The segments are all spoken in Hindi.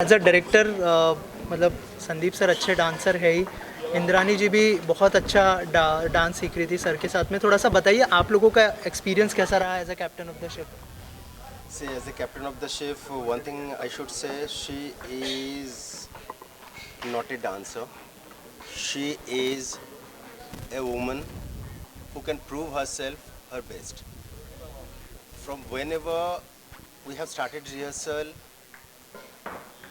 एज अ डायरेक्टर मतलब संदीप सर अच्छे डांसर है ही, इंद्रानी जी भी बहुत अच्छा डांस सीख रही थी सर के साथ में। थोड़ा सा बताइए आप लोगों का एक्सपीरियंस कैसा रहा as a captain of the ship? See, as the captain of the ship, one thing I should say, she is not a dancer. She is a woman who can prove herself her best. From whenever we have started rehearsal,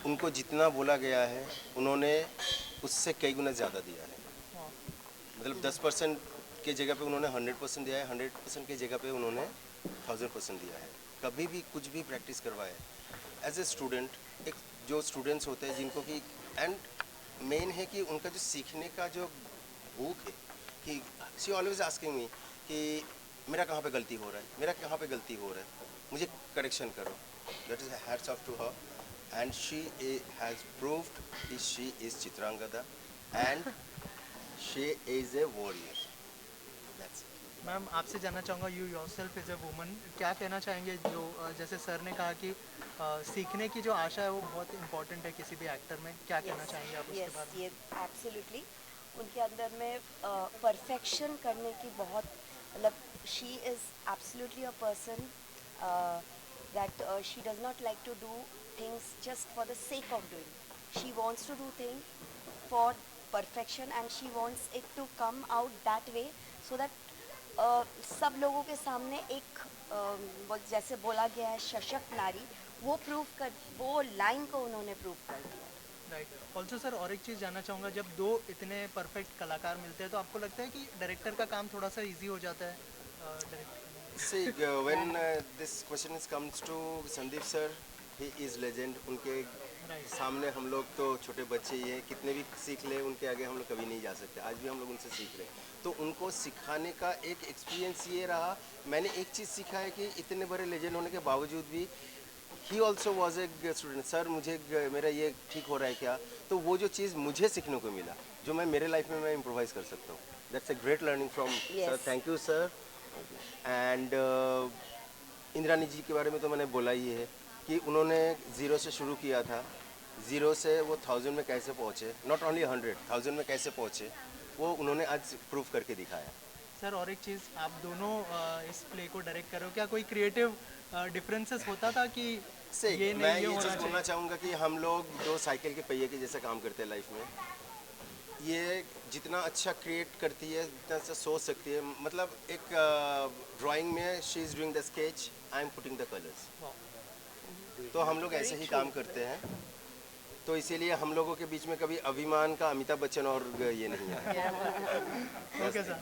उनको जितना बोला गया है उन्होंने उससे कई गुना ज़्यादा दिया है। मतलब 10% के जगह पे उन्होंने 100% दिया है, 100% की जगह पे उन्होंने 1000% दिया है। कभी भी कुछ भी प्रैक्टिस करवाए एज ए स्टूडेंट, एक जो स्टूडेंट्स होते हैं जिनको कि एंड मेन है कि उनका जो सीखने का जो भूख है कि शी ऑलवेज आस्किंग मी कि मेरा कहाँ पे गलती हो रहा है, मेरा कहाँ पे गलती हो रहा है, मुझे करेक्शन करो। That is hats off to her and she has proved कि she is Chitrangada and she is a warrior. That's it. Ma'am आपसे जानना चाहूँगा, you yourself is a woman, क्या कहना चाहेंगे जो जैसे सर ने कहा कि सीखने की जो आशा है वो बहुत इंपॉर्टेंट है किसी भी एक्टर में, क्या कहना चाहेंगे आप उसके बारे में? ये एब्सोल्युटली उनके अंदर में परफेक्शन करने की बहुत मतलब she is absolutely a person that she does not like to do things just for the sake of doing. She wants to do thing for perfection and she wants it to come out that way so that सब लोगों के सामने एक जैसे बोला गया है सशक्त नारी, वो लाइन को उन्होंने प्रूव कर दिया। राइट। ऑल्सो सर और एक चीज़ जानना चाहूँगा, जब दो इतने परफेक्ट कलाकार मिलते हैं तो आपको लगता है कि डायरेक्टर का काम थोड़ा सा इजी हो जाता है director? See, when this question is comes to Sandeep sir, he is legend. उनके सामने हम लोग तो छोटे बच्चे ही हैं, कितने भी सीख ले उनके आगे हम लोग कभी नहीं जा सकते। आज भी हम लोग उनसे सीख रहे हैं, तो उनको सिखाने का एक एक्सपीरियंस ये रहा। मैंने एक चीज़ सीखा है कि इतने बड़े लेजेंड होने के बावजूद भी he also was a student. Sir मुझे मेरा ये ठीक हो रहा है क्या, तो वो जो चीज़ मुझे सीखने को मिला जो मैं मेरे लाइफ में मैं इम्प्रोवाइज कर सकता हूँ, that's a great learning from sir. Thank you sir. And Indrani ji के बारे में तो मैंने बोला ही है कि उन्होंने ज़ीरो से शुरू किया था, ज़ीरो से वो 1000 में कैसे पहुँचे, नॉट ओनली 100, 1000 में कैसे पहुँचे, वो उन्होंने आज प्रूव करके दिखाया। सर और एक चीज़, आप दोनों इस प्ले को डायरेक्ट कर रहे हो, क्या कोई क्रिएटिव डिफरेंसेस होता था कि ये नहीं मैं ये ये होना चीज़ चाहिए? बोलना चाहूँगा कि हम लोग दो साइकिल के पहिए के जैसे काम करते हैं लाइफ में। ये जितना अच्छा क्रिएट करती है, जितना अच्छा सोच सकती है, मतलब एक ड्राइंग में she is doing the sketch, I am putting the colours. तो हम लोग ऐसे ही काम करते हैं, तो इसीलिए हम लोगों के बीच में कभी अभिमान का अमिताभ बच्चन और ये नहीं है। Okay sir,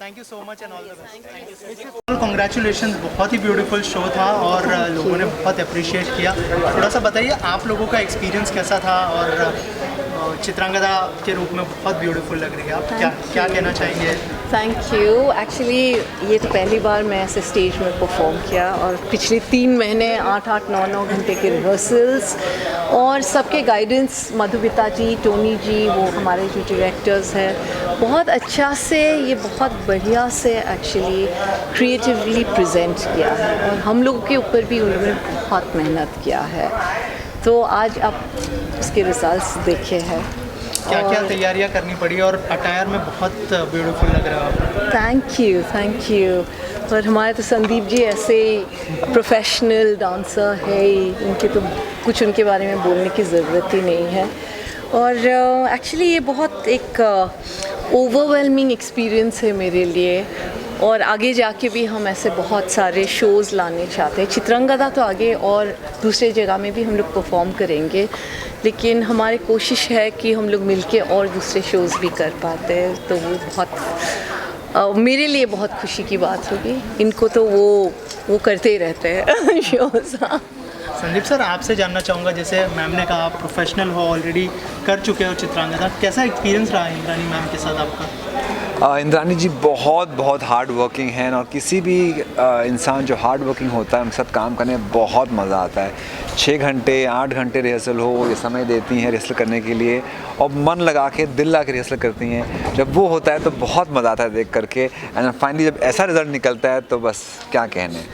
thank you so much and all the best. Congratulation, बहुत ही ब्यूटीफुल शो था और लोगों ने बहुत अप्रिशिएट किया। थोड़ा सा बताइए आप लोगों का एक्सपीरियंस कैसा था, और चित्रांगदा के रूप में बहुत ब्यूटीफुल लग रही है आप, क्या कहना चाहेंगे? Thank you. एक्चुअली ये तो पहली बार मैं ऐसे स्टेज में परफॉर्म किया, और पिछले 3 महीने 8-8, 9-9 घंटे के रिहर्सल्स और सबके गाइडेंस, मधुमिता जी, टोनी जी, वो हमारे जो डायरेक्टर्स हैं, बहुत अच्छा से ये बहुत बढ़िया से एक्चुअली क्रिएटिवली प्रेजेंट किया है, और हम लोगों के ऊपर भी उन्होंने बहुत मेहनत किया है। तो आज आप उसके रिजल्ट्स देखे हैं। क्या क्या तैयारियां करनी पड़ी, और अटायर में बहुत ब्यूटीफुल लग रहा है आप। Thank you. और हमारे तो संदीप जी ऐसे प्रोफेशनल डांसर है ही, उनके तो कुछ उनके बारे में बोलने की ज़रूरत ही नहीं है। और एक्चुअली ये बहुत एक ओवरवेलमिंग एक्सपीरियंस है मेरे लिए, और आगे जाके भी हम ऐसे बहुत सारे शोज़ लाने चाहते हैं। चित्रांगदा तो आगे और दूसरे जगह में भी हम लोग परफॉर्म करेंगे, लेकिन हमारी कोशिश है कि हम लोग मिलके और दूसरे शोज़ भी कर पाते हैं, तो वो बहुत मेरे लिए बहुत खुशी की बात होगी। इनको तो वो करते ही रहते हैं शोज़। संदीप सर आपसे जानना चाहूँगा, जैसे मैम ने कहा आप प्रोफेशनल हो, ऑलरेडी कर चुके हो चित्रांगदा, कैसा एक्सपीरियंस रहा इंद्रानी मैम के साथ आपका? इंद्रानी जी बहुत हार्ड वर्किंग हैं, और किसी भी इंसान जो हार्ड वर्किंग होता है उनके साथ काम करने में बहुत मज़ा आता है। 6 घंटे 8 घंटे रिहर्सल हो, ये समय देती हैं रिहर्सल करने के लिए, और मन लगा के दिल लगा के रिहर्सल करती हैं। जब वो होता है तो बहुत मज़ा आता है देख करके, एंड फाइनली जब ऐसा रिज़ल्ट निकलता है तो बस क्या कहने।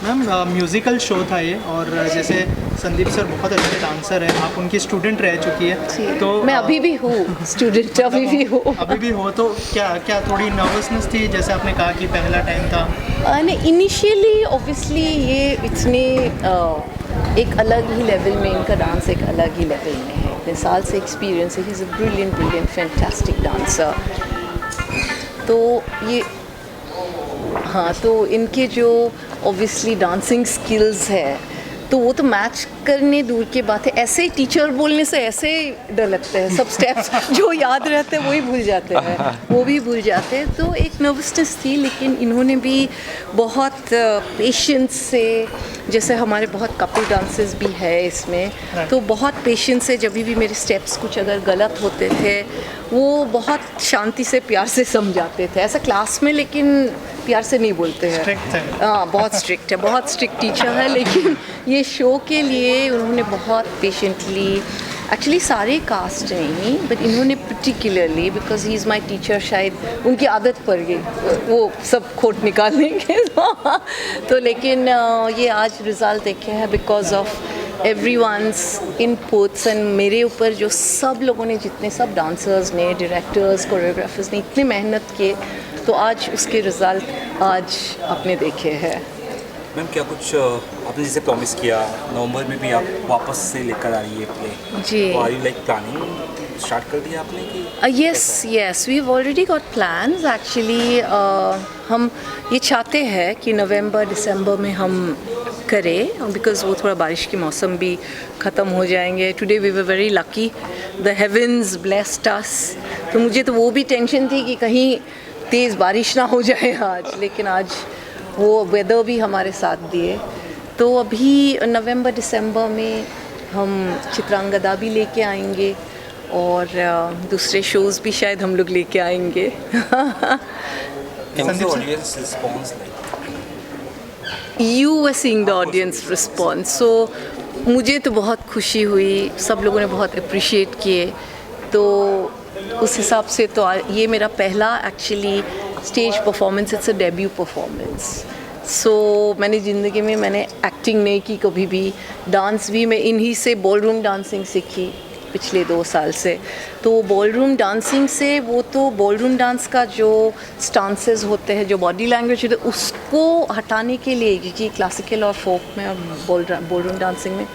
मैम म्यूज़िकल शो था ये, और जैसे संदीप सर बहुत अच्छे डांसर हैं, आप उनकी स्टूडेंट रह चुकी है, तो मैं अभी भी हूँ स्टूडेंट, अभी भी हूँ। अभी भी हो, तो क्या क्या थोड़ी नर्वसनेस थी, जैसे आपने कहा कि पहला टाइम था? नहीं, इनिशियली ऑब्वियसली ये इतने एक अलग ही लेवल में, इनका डांस एक अलग ही लेवल में है, इतने साल से एक्सपीरियंस है, he is a brilliant fantastic dancer. तो ये हाँ, तो इनके जो ऑब्वियसली डांसिंग स्किल्स है, तो वो तो मैच करने दूर की बात है, ऐसे ही टीचर बोलने से ऐसे ही डर लगता है, सब स्टेप्स जो याद रहते हैं वही भूल जाते हैं, वो भी भूल जाते हैं। तो एक नर्वसनेस थी, लेकिन इन्होंने भी बहुत पेशेंस से, जैसे हमारे बहुत कपल डांसेस भी है इसमें, तो बहुत पेशेंस से, जब भी मेरे स्टेप्स कुछ अगर गलत होते थे, वो बहुत शांति से प्यार से समझाते थे, ऐसा क्लास में लेकिन प्यार से नहीं बोलते हैं। स्ट्रिक्ट है। हाँ, बहुत स्ट्रिक्ट है, बहुत स्ट्रिक्ट टीचर है, लेकिन ये शो के लिए उन्होंने बहुत पेशेंटली, एक्चुअली सारे कास्ट नहीं, बट इन्होंने particularly, because he is my teacher, शायद उनकी आदत पड़ गई वो सब खोट निकालने तो लेकिन ये आज रिज़ल्ट देखे हैं because of everyone's inputs, and मेरे ऊपर जो सब लोगों ने, जितने सब डांसर्स ने, डायरेक्टर्स, कोरियोग्राफर्स ने इतनी मेहनत किए, तो आज उसके रिज़ल्ट आज आपने देखे हैं। मैम, क्या कुछ आपने जैसे प्रॉमिस किया नवंबर में भी आप वापस से लेकर आ रही है प्ले जी। तो are you like planning start कर दिया आपने कि yes, we've already got plans actually। हम ये चाहते हैं कि नवंबर दिसंबर में हम करें, बिकॉज़ वो थोड़ा बारिश के मौसम भी ख़त्म हो जाएंगे। Today we were very lucky, the heavens blessed us, तो मुझे तो वो भी टेंशन थी कि कहीं तेज़ बारिश ना हो जाए आज, लेकिन आज वो वेदर भी हमारे साथ दिए। तो अभी नवंबर दिसंबर में हम चित्रांगदा भी लेके आएंगे, और दूसरे शोज़ भी शायद हम लोग लेके आएंगे। Audience response like You were seeing the audience response, so मुझे तो बहुत खुशी हुई, सब लोगों ने बहुत अप्रिशिएट किए, तो उस हिसाब से तो ये मेरा पहला actually stage performance, it's a debut performance. So मैंने ज़िंदगी में मैंने एक्टिंग नहीं की कभी भी, डांस भी मैं इन्हीं से बॉलरूम डांसिंग सीखी पिछले 2 साल से। तो बॉलरूम डांसिंग से, वो तो बॉलरूम डांस का जो स्टांसेस होते हैं, जो बॉडी लैंग्वेज होती है, उसको हटाने के लिए, क्योंकि क्लासिकल और फोक में और बॉलरूम डांसिंग में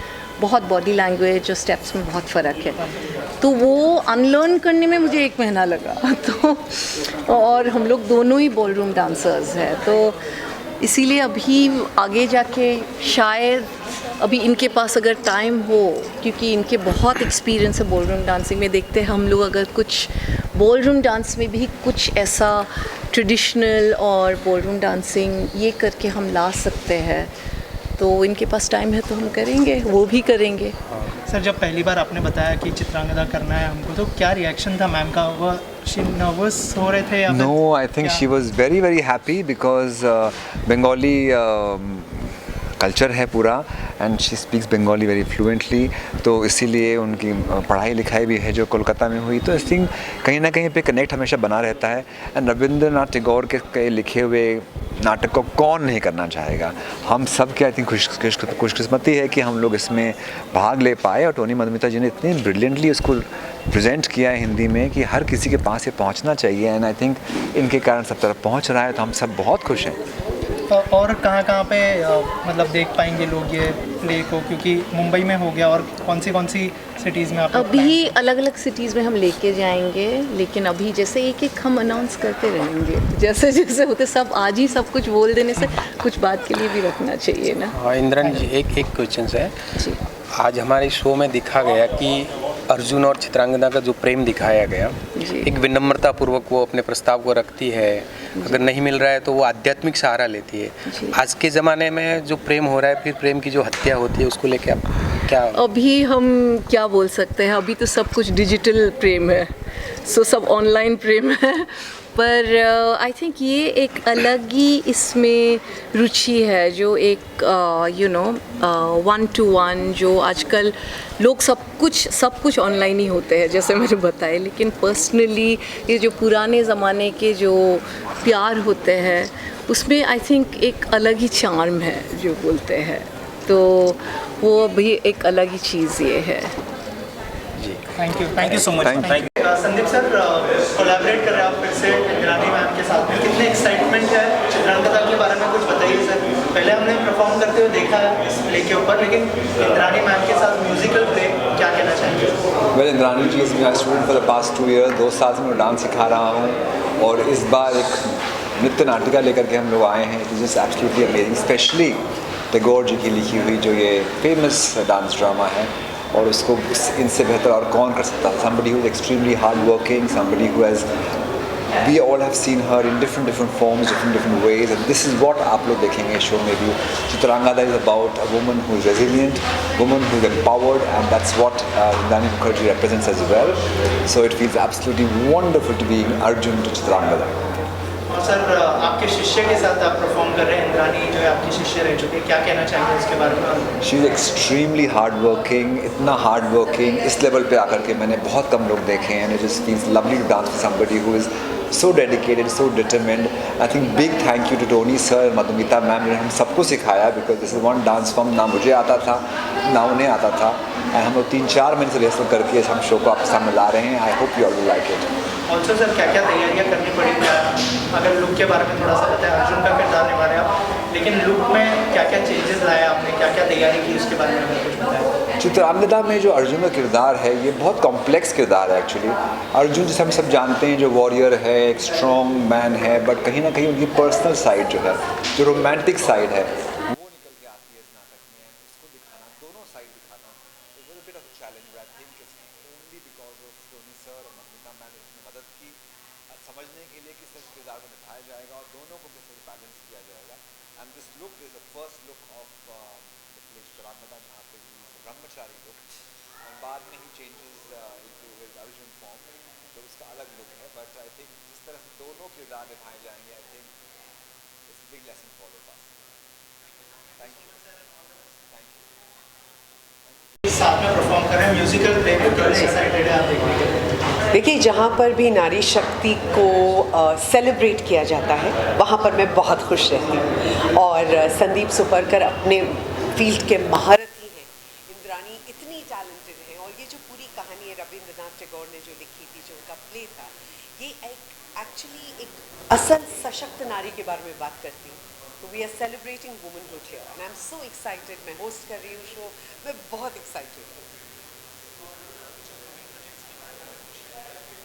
बहुत बॉडी लैंग्वेज और स्टेप्स में बहुत फ़र्क है, तो वो अनलर्न करने में मुझे 1 महीना लगा। तो और हम लोग दोनों ही बॉलरूम डांसर्स हैं, तो इसीलिए अभी आगे जाके शायद अभी इनके पास अगर टाइम हो, क्योंकि इनके बहुत एक्सपीरियंस है बॉलरूम डांसिंग में, देखते हैं हम लोग अगर कुछ बॉलरूम डांस में भी कुछ ऐसा ट्रेडिशनल और बॉलरूम डांसिंग ये करके हम ला सकते हैं, तो इनके पास टाइम है तो हम करेंगे, वो भी करेंगे। सर, जब पहली बार आपने बताया कि चित्रांगदा करना है हमको, तो क्या रिएक्शन था मैम का? वो नर्वस हो रहे थे या फिर? No, I think she was very very happy because Bengali culture है पूरा, and she speaks Bengali very fluently, तो इसीलिए उनकी पढ़ाई लिखाई भी है जो कोलकाता में हुई, तो आई थिंक कहीं ना कहीं पे कनेक्ट हमेशा बना रहता है। एंड रविंद्रनाथ टैगोर के लिखे हुए नाटक को कौन नहीं करना चाहेगा, हम सब के आई थिंक खुशकिस्मती है कि हम लोग इसमें भाग ले पाए, और टोनी मधुमिता जी ने इतनी ब्रिलियंटली उसको प्रेजेंट किया है हिंदी में कि हर किसी के पास ये पहुंचना चाहिए, एंड आई थिंक इनके कारण सब तरफ पहुंच रहा है, तो हम सब बहुत खुश हैं। और कहाँ पे मतलब देख पाएंगे लोग ये प्ले को, क्योंकि मुंबई में हो गया, और कौन सी सिटीज़ में आप लोग अभी अलग अलग सिटीज़ में हम लेके जाएंगे, लेकिन अभी जैसे एक हम अनाउंस करते रहेंगे, जैसे जैसे होते, सब आज ही सब कुछ बोल देने से कुछ बात के लिए भी रखना चाहिए ना। हाँ, इंद्रन जी, एक क्वेश्चन है जी। आज हमारे शो में दिखा गया कि अर्जुन और चित्रांगदा का जो प्रेम दिखाया गया, जी। एक विनम्रता पूर्वक वो अपने प्रस्ताव को रखती है, अगर नहीं मिल रहा है तो वो आध्यात्मिक सहारा लेती है। जी। आज के ज़माने में जो प्रेम हो रहा है, फिर प्रेम की जो हत्या होती है, उसको लेके आप क्या? अभी हम क्या बोल सकते हैं, अभी तो सब कुछ डिजिटल प्रेम है, सो सब ऑनलाइन प्रेम है, पर आई थिंक ये एक अलग ही इसमें रुचि है, जो एक 1-to-1 जो आजकल लोग सब कुछ ऑनलाइन ही होते हैं जैसे मैंने बताया, लेकिन पर्सनली ये जो पुराने ज़माने के जो प्यार होते हैं उसमें आई थिंक एक अलग ही चार्म है जो बोलते हैं, तो वो भी एक अलग ही चीज़ ये है। Thank you so much. Sandeep sir, collaborate कर रहे हैं आप फिर से इंद्रानी मैम के साथ में, कितने एक्साइटमेंट है चित्रांगदा के बारे में कुछ बताइए सर। पहले हमने परफॉर्म करते हुए देखा है इस प्ले के ऊपर, लेकिन इंद्रानी मैम के साथ म्यूजिकल प्ले क्या कहना चाहेंगे? Well, Indrani ji is my student for the past 2 years, 2 साल से मैं डांस सिखा रहा हूँ और इस बार एक नृत्य नाटिका लेकर के हम लोग आए हैं। It is just absolutely amazing, specially Tagore ji की लिखी हुई जो ये फेमस डांस ड्रामा है, और उसको इनसे बेहतर और कौन कर सकता है। somebody who is extremely hard working, somebody who has, we all have seen her in different forms, different ways, and this is what आप लोग देखेंगे शो में भी। Chitrangada is about a woman who is resilient, woman who is empowered, and that's what Indrani Mukherjee represents as well. So it feels absolutely wonderful to be Arjun to Chitrangada. और सर, आपके शिष्य के साथ आप परफॉर्म कर रहे हैं, इंद्रानी जो है आपकी शिष्य रह चुके हैं, क्या कहना चाहेंगे उसके बारे में? She is extremely hard working, इतना हार्ड वर्किंग इस लेवल पे आकर के मैंने बहुत कम लोग देखे हैं। It just feels lovely to dance with somebody who is so dedicated, so determined. I think big thank you to Tony sir, Madhumita ma'am, जिन्होंने हम सबको सिखाया, because this is one dance form ना मुझे आता था ना उन्हें आता था, and हम लोग 3-4 महीने से रिहर्सल करके हम शो को आपके सामने ला रहे हैं। I hope you all will like it. Also sir, क्या क्या तैयारियाँ करनी पड़ी? अगर लुक के बारे में थोड़ा सा बताएं, अर्जुन का किरदार निभा रहे हैं आप, लेकिन लुक में क्या क्या चेंजेस लाए आपने, क्या क्या तैयारी की, उसके बारे में हमें कुछ बताएं। चित्रांगदा में जो अर्जुन का किरदार है ये बहुत कॉम्प्लेक्स किरदार है एक्चुअली। अर्जुन जैसे हम सब जानते हैं जो वॉरियर है, एक स्ट्रॉन्ग मैन है, बट कहीं ना कहीं उनकी पर्सनल साइड जो है, जो रोमांटिक साइड है, वो निकल के आती है इस नाटक में। उसको दिखाना, दोनों साइड दिखाना it was a bit of a challenge. I think it's only because of Tony sir और मधुमिता मैम ने मदद की समझने के लिए किस तरह से किरदार को निभाया जाएगा और दोनों को किस तरह से बैलेंस किया जाएगा। And this look is the first look of the play Chitrangada, जहाँ पे ब्रह्मचारी लुक, और बाद में ही changes into his Arjun form, तो उसका अलग लुक है। बट आई थिंक जिस तरह से दोनों किरदार निभाए जाएंगे, I think it's big lesson for all of us. Thank you. साथ में परफॉर्म कर रहे हैं म्यूजिकल प्ले में, कितने एक्साइटेड है आप देखने के लिए? देखिए, जहाँ पर भी नारी शक्ति को सेलिब्रेट किया जाता है वहाँ पर मैं बहुत खुश रहती हूँ, और संदीप सुपरकर अपने फील्ड के महारत ही हैं। इंद्रानी इतनी टैलेंटेड है, और ये जो पूरी कहानी है रविंद्रनाथ टैगोर ने जो लिखी थी, जो उनका प्ले था, ये एक्चुअली एक असल सशक्त नारी के बारे में बात करती है। तो we are celebrating womanhood here, and I am so excited. मैं होस्ट कर रही हूँ शो, मैं बहुत एक्साइटेड हूँ।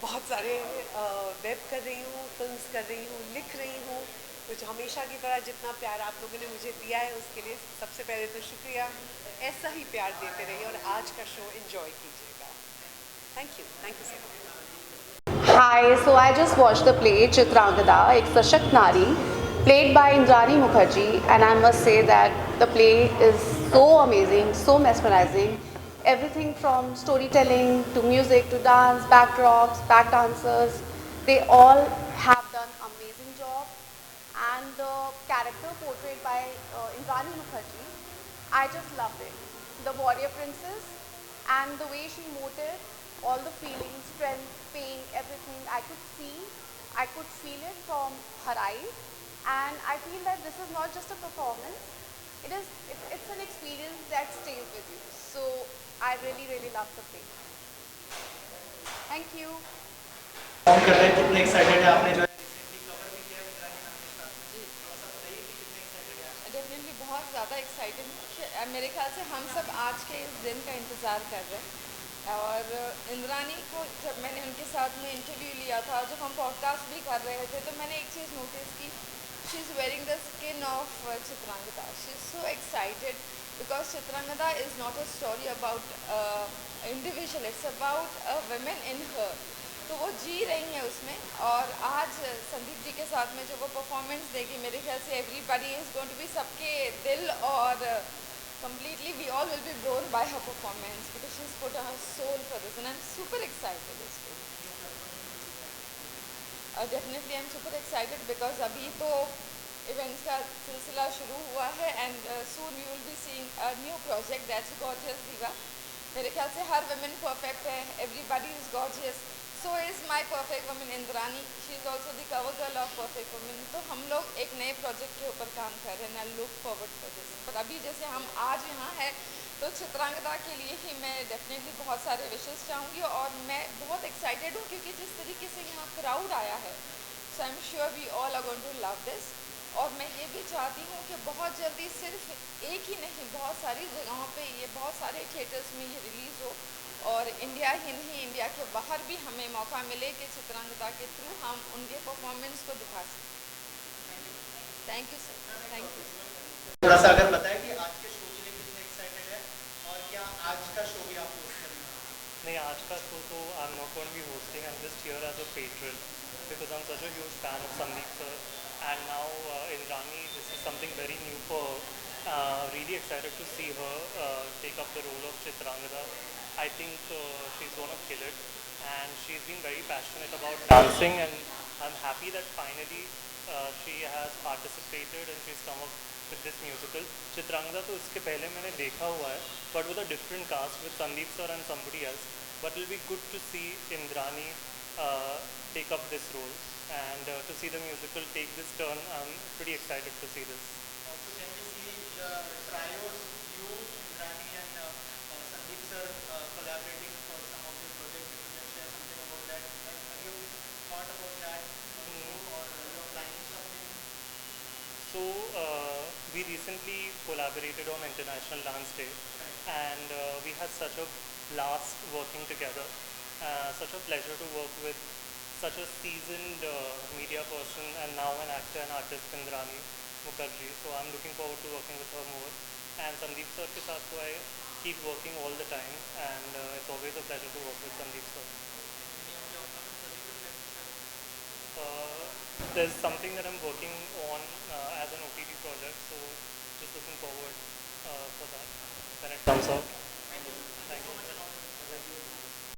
बहुत सारे वेब कर रही हूँ, फिल्म्स कर रही हूँ, लिख रही हूँ। कुछ हमेशा की तरह जितना प्यार आप लोगों ने मुझे दिया है उसके लिए सबसे पहले तो शुक्रिया। ऐसा ही प्यार देते रहिए और आज का शो एंजॉय कीजिएगा। Thank you so much. Hi, so I just watched the play Chitrangada, एक सशक्त नारी, played by Indrani Mukherjee, and I must say that the play is so amazing, so mesmerizing. Everything from storytelling to music to dance, backdrops, back dancers, they all have done amazing job. And the character portrayed by Indrani Mukherjee, I just loved it. The warrior princess and the way she moted, all the feelings, strength, pain, everything, I could feel it from her eyes. And I feel that this is not just a performance, it's an experience that stays with you. So I really love the play. Thank you. Perform कर रहे हैं, कितने एक्साइटेड है आपने जो डेफिनेटली बहुत ज़्यादा एक्साइटेड। मेरे ख्याल से हम सब आज के इस दिन का इंतज़ार कर रहे हैं। और इंद्रानी को जब मैंने उनके साथ में इंटरव्यू लिया था, जब हम पॉडकास्ट भी कर रहे थे, तो मैंने एक चीज़ नोटिस की, she is wearing the skin of Chitrangada. She is so excited because Chitrangada is not a story about individual, it's about a women in her. तो वो जी रही हैं उसमें। और आज संदीप जी के साथ में जो वो परफॉर्मेंस देगी, मेरे ख्याल से everybody is going to be, सबके दिल और completely we all will be blown by her performance because she's put her soul for this, and I'm super excited as well. Definitely I'm super excited because अभी तो events का सिलसिला शुरू हुआ है, and soon we will be seeing a new project, that's Gorgeous Diva. मेरे ख्याल से हर women perfect है, everybody is gorgeous, so is my perfect woman Indrani. She is also the cover girl of Perfect Woman. तो हम लोग एक नए नए प्रोजेक्ट के ऊपर काम कर रहे हैं। I look forward for this. पर अभी जैसे हम आज यहाँ है तो चित्रांगदा के लिए ही मैं डेफिनेटली बहुत सारे विशेष चाहूँगी और मैं बहुत एक्साइटेड हूँ क्योंकि जिस तरीके से यहाँ क्राउड आया है, so I am sure we all are going to love this. और मैं ये भी चाहती हूँ कि बहुत जल्दी सिर्फ एक ही नहीं, बहुत सारी जगहों पे ये बहुत सारे थिएटर्स में ये रिलीज़ हो और इंडिया ही नहीं, इंडिया के बाहर भी हमें मौका मिले कि चित्रांगदा के थ्रू हम उनके परफॉर्मेंस को दिखा सकें। Thank you sir, thank you. थोड़ा सा अगर बताएं कि आज के शो के लिए कितने एक्साइटेड है और क्या आज का शो भी आप होस्ट कर रहे हैं? नहीं, आज का शो तो I am not going to be hosting, I am just here as a patron because I'm such a huge fan of Sandeep sir, and now Indrani, this is something very new for her. Really excited to see her take up the role of Chitrangada. I think she's going to kill it, and she's been very passionate about dancing, and I'm happy that finally she has participated and she's come up with this musical. Chitrangada तो इसके पहले मैंने देखा हुआ है, but with a different cast with Sandeep sir and somebody else. But it'll be good to see Indrani take up this role and to see the musical take this turn. I'm pretty excited to see this. Also, can we see the trios, you, Indrani and Sandeep sir collaborating for some of the projects? If you can share something about that. Have you thought about that or you're planning something? So we recently collaborated on International Dance Day, and we had such a blast working together. Such a pleasure to work with such a seasoned media person and now an actor and artist, Indrani Mukherjee. So I'm looking forward to working with her more. And Sandeep sir ke saath so I keep working all the time, and it's always a pleasure to work with Sandeep sir. There's something that I'm working on as an OTT project, so just looking forward for that when it comes out. Thank you.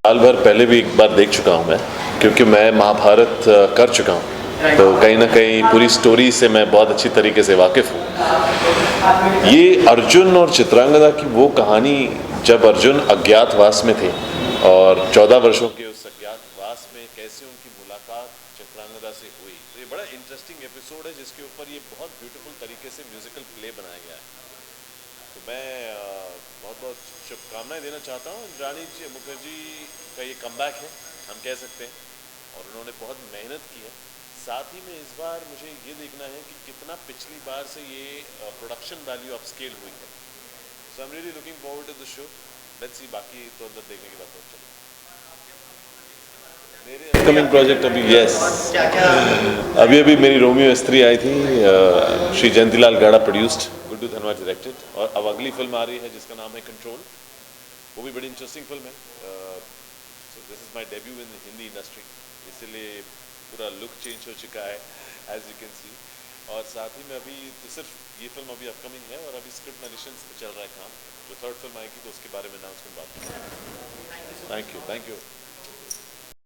साल भर पहले भी एक बार देख चुका हूँ मैं, क्योंकि मैं महाभारत कर चुका हूँ, तो कहीं ना कहीं पूरी स्टोरी से मैं बहुत अच्छी तरीके से वाकिफ़ हूँ। ये अर्जुन और चित्रांगदा की वो कहानी जब अर्जुन अज्ञातवास में थे और 14 वर्षों के उस अज्ञातवास में कैसे उनकी मुलाकात चित्रांगदा से हुई, तो ये बड़ा इंटरेस्टिंग एपिसोड है जिसके ऊपर ये बहुत ब्यूटीफुल तरीके से म्यूज़िकल प्ले बनाया गया है। तो मैं बहुत बहुत शुभकामनाएं देना चाहता हूँ। इंद्रानी मुखर्जी का ये कमबैक है, हम कह सकते हैं, और उन्होंने बहुत मेहनत की है। साथ ही में इस बार मुझे ये देखना है कि कितना पिछली बार से ये प्रोडक्शन वैल्यू अपस्केल हुई है। So I am really looking forward to the show. Let's see, बाकी तो अंदर देखने के बाद पता चलेगा। मेरे अपकमिंग प्रोजेक्ट अभी अभी मेरी रोमियो स्त्री आई थी, श्री जयंतीलाल गाड़ा प्रोड्यूस्ड, गुड्डू धनवार डायरेक्टेड, और अब अगली फिल्म आ रही है जिसका नाम है कंट्रोल। वो भी बड़ी इंटरेस्टिंग फिल्म है। So this is my debut in Hindi industry, इसलिए पूरा लुक चेंज हो चुका है एज यू कैन सी। और साथ ही में अभी तो सिर्फ ये फिल्म अभी अपकमिंग है और अभी स्क्रिप्ट नरेशन पे चल रहा है काम। जो थर्ड फिल्म आएगी तो उसके बारे में अनाउंसमेंट बात करेंगे। Thank you.